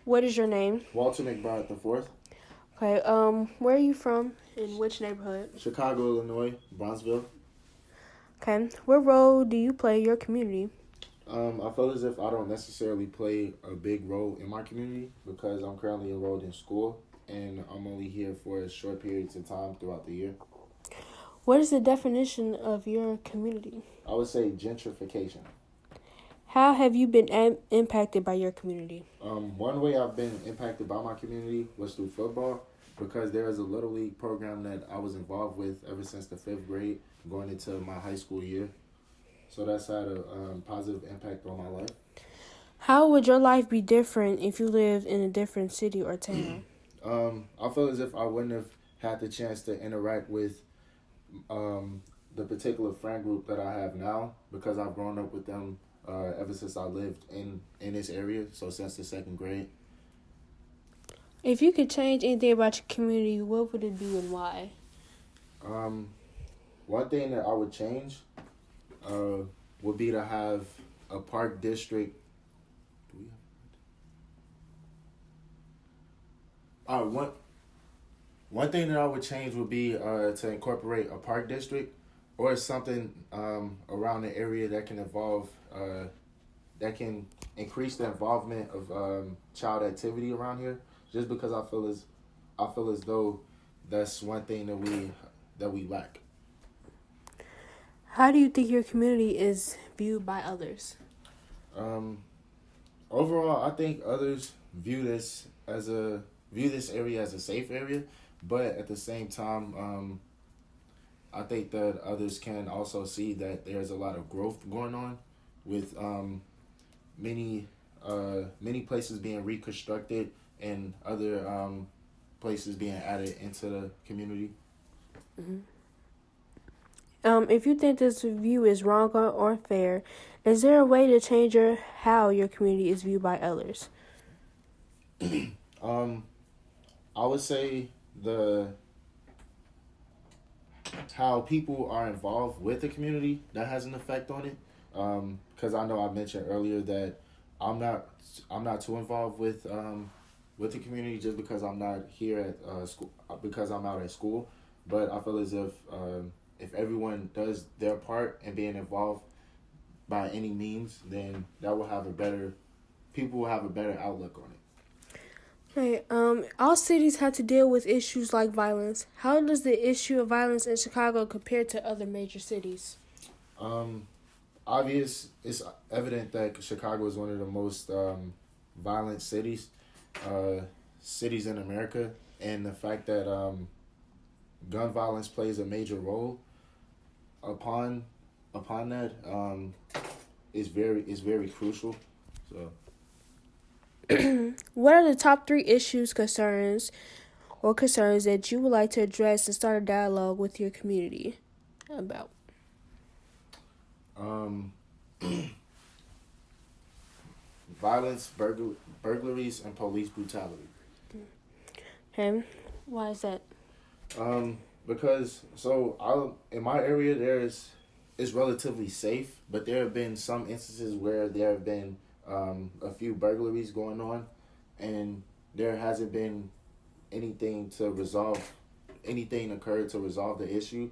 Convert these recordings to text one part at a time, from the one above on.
What is your name? Walter McBride the fourth. Okay, where are you from? In which neighborhood? Chicago, Illinois, Bronzeville. Okay, what role do you play in your community? I feel as if I don't necessarily play a big role in my community because I'm currently enrolled in school and I'm only here for short periods of time throughout the year. What is the definition of your community? I would say gentrification. How have you been impacted by your community? One way I've been impacted by my community was through football because there is a Little League program that I was involved with ever since the fifth grade going into my high school year. So that's had a positive impact on my life. How would your life be different if you lived in a different city or town? I feel as if I wouldn't have had the chance to interact with the particular friend group that I have now because I've grown up with them ever since I lived in this area, so since the second grade. If you could change anything about your community, what would it be and why? One thing that I would change would be to have a park district. One thing that I would change would be to incorporate a park district or something around the area that can that can increase the involvement of child activity around here. Just because I feel as though that's one thing that we lack. How do you think your community is viewed by others? Um, Overall, I think others view this area as a safe area, but at the same time, I think that others can also see that there's a lot of growth going on with many many places being reconstructed and other places being added into the community. Mm-hmm. If you think this view is wrong or fair, is there a way to change how your community is viewed by others? I would say the how people are involved with the community that has an effect on it. Because I know I mentioned earlier that I'm not too involved with the community just because I'm not here at school because I'm out at school. But I feel as if everyone does their part in being involved by any means, then that will have a better people will have a better outlook on it. Right. All cities have to deal with issues like violence. How does the issue of violence in Chicago compare to other major cities? Um, it's evident that Chicago is one of the most violent uh, cities in America, and the fact that gun violence plays a major role upon that is very crucial. So. What are the top 3 concerns that you would like to address and start a dialogue with your community about? Um, Violence, burglaries, and police brutality. Okay, why is that? Because in my area it's relatively safe, but there have been some instances where there have been a few burglaries going on, and there hasn't been anything occurred to resolve the issue.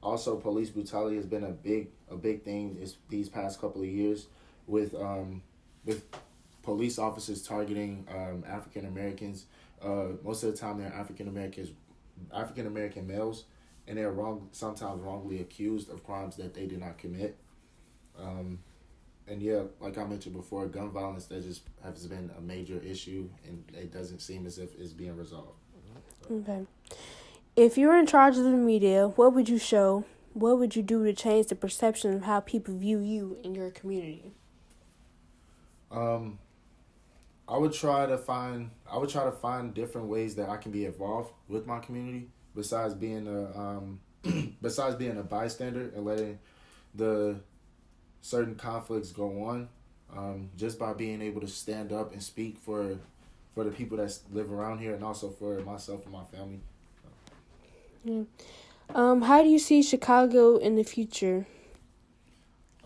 Also, police brutality has been a big thing these past couple of years with police officers targeting African Americans. Most of the time, they're African American males, and they're sometimes wrongly accused of crimes that they did not commit. And yeah, like I mentioned before, gun violence that just has been a major issue, and it doesn't seem as if it's being resolved. Okay. If you were in charge of the media, what would you show? What would you do to change the perception of how people view you in your community? Um, I would try to find different ways that I can be involved with my community besides being besides being a bystander and letting the certain conflicts go on. Just by being able to stand up and speak for the people that live around here and also for myself and my family. Yeah. How do you see Chicago in the future?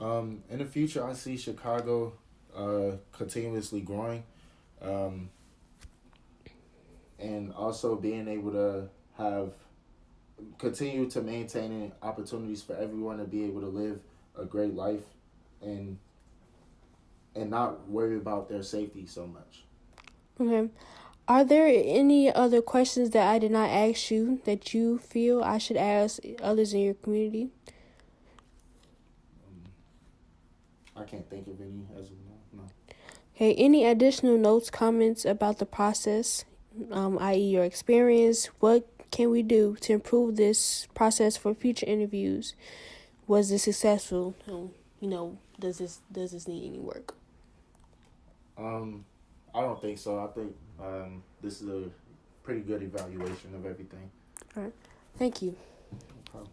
In the future, I see Chicago continuously growing. And also being able to continue to maintaining opportunities for everyone to be able to live a great life, and not worry about their safety so much. Okay. Are there any other questions that I did not ask you that you feel I should ask others in your community? I can't think of any as of now. No. Okay. Any additional notes, comments about the process, i.e. your experience? What can we do to improve this process for future interviews? Was this successful? Does this need any work? I don't think so. I think this is a pretty good evaluation of everything. All right. Thank you. No problem.